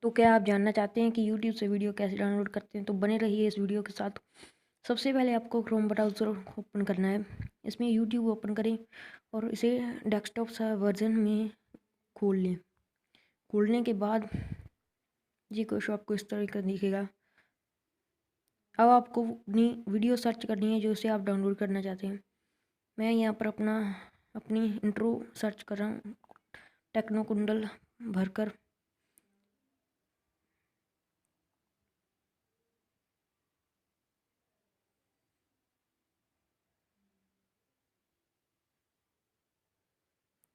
तो क्या आप जानना चाहते हैं कि यूट्यूब से वीडियो कैसे डाउनलोड करते हैं? तो बने रहिए इस वीडियो के साथ। सबसे पहले आपको क्रोम ब्राउज़र ओपन करना है। इसमें यूट्यूब ओपन करें और इसे डेस्कटॉप सा वर्जन में खोल लें। खोलने के बाद ये कुछ आपको इस तरह का दिखेगा। अब आपको अपनी वीडियो सर्च करनी है जो इसे आप डाउनलोड करना चाहते हैं। मैं यहाँ पर अपनी इंट्रो सर्च कर रहा हूँ, टेक्नो कुंडल भरकर।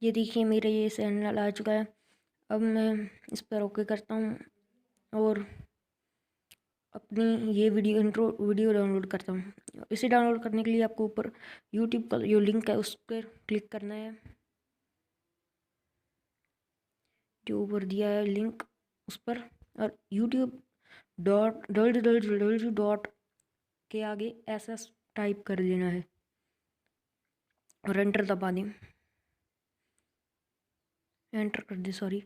ये देखिए मेरा ये चैनल आ चुका है। अब मैं इस पर ओके करता हूँ और अपनी ये वीडियो डाउनलोड करता हूँ। इसे डाउनलोड करने के लिए आपको ऊपर यूट्यूब का जो लिंक है उस पर क्लिक करना है, जो ऊपर दिया है लिंक उस पर, और YouTube.www के आगे SS टाइप कर देना है और एंटर दबा दें। एंटर कर दे, सॉरी।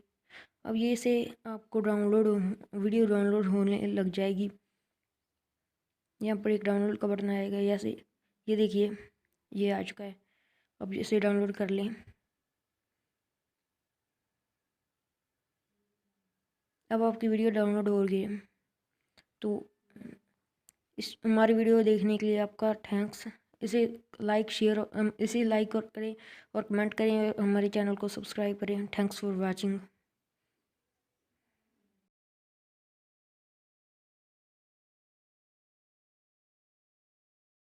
अब ये से आपको वीडियो डाउनलोड होने लग जाएगी। यहाँ पर एक डाउनलोड का बटन आएगा, ऐसे ये देखिए ये आ चुका है। अब इसे डाउनलोड कर लें। अब आपकी वीडियो डाउनलोड हो गई है। तो इस हमारी वीडियो देखने के लिए आपका थैंक्स। इसे लाइक और करें और कमेंट करें और हमारे चैनल को सब्सक्राइब करें। Thanks for watching.